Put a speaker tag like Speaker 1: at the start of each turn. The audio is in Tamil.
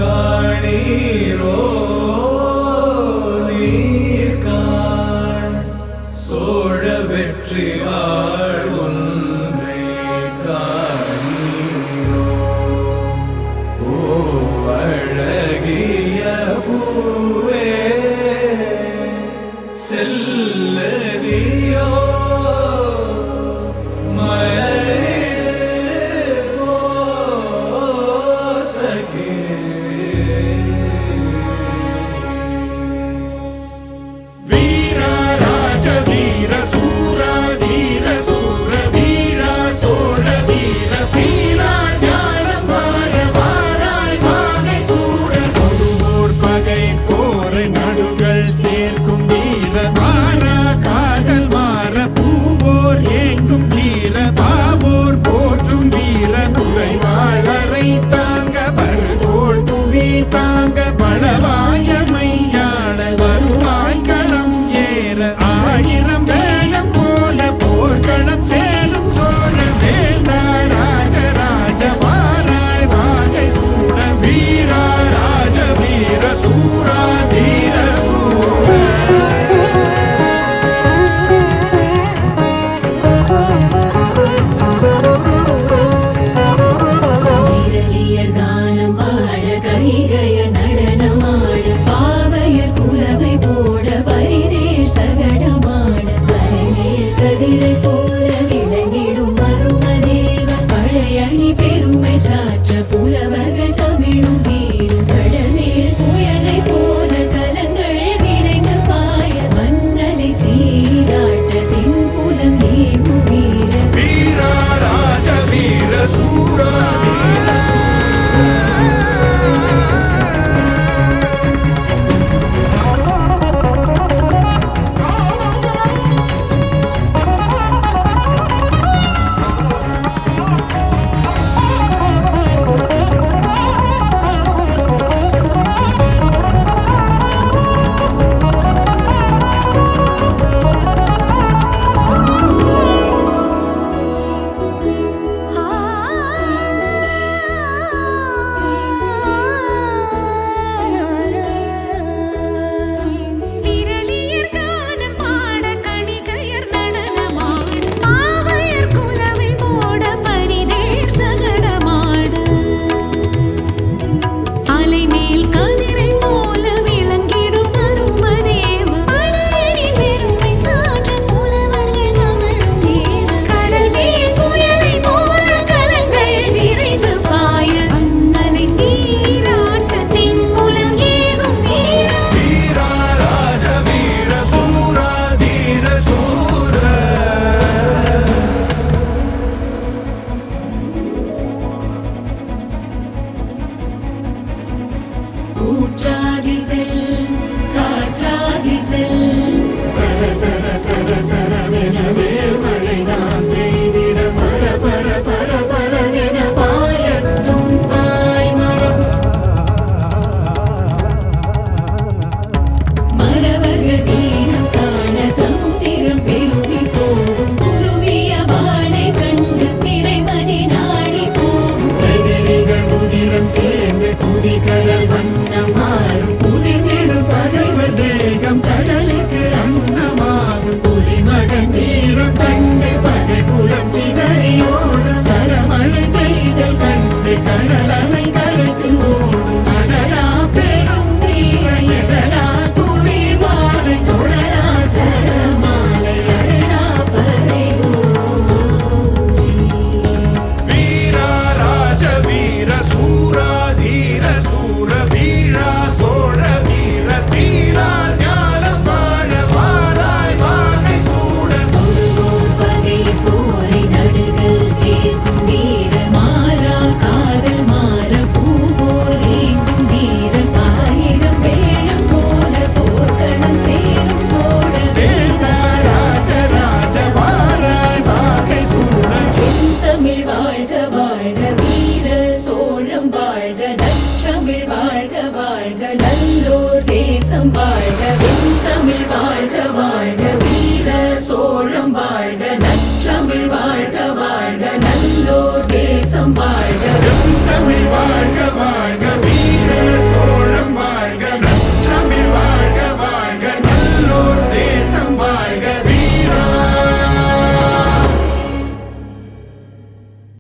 Speaker 1: காணீரோ நீர்காண் சோழ வெற்றி ஆள் ஒன்றை காணீரோ ஓ அழகிய பூவே செல்லதியோ
Speaker 2: சேர்க்கும் வீர மாறா காதல் மாற பூவோர் ஏங்கும் வீர பாவோர் போற்றும் வீர குறைவாளரை தாங்க பருதோள் புவி தாங்க பலவாயமையாள வருவாய் களம் ஏற ஆயிரம் வேளம் போல போர்க்களம் சேரும் சோழ வேந்தா ராஜராஜ வாராய் வாகை சூட வீரா ராஜ வீர சூரா தீர
Speaker 3: பெருமை சாற்ற புலவர்கள் தமிழும் வீரும் கடலில் புயலை போல கலங்கள் விரைந்து பாய மன்னலை சீராட்ட தென்புலம் ஏகும் வீர
Speaker 1: வீரா ராஜ வீர சூரா
Speaker 2: மழைதான் பெய்திட பர பர பர பரவென பாயட்டும் தாய் மரம்
Speaker 3: மறவர்கள் வீரம் காண சமுதிரம் பெருவி போகும் குருவிய வாடை கண்டு திரைமதி நாடி போகும்
Speaker 2: எதிரிகள் உதிரம் சேர்ந்து குதிக்கல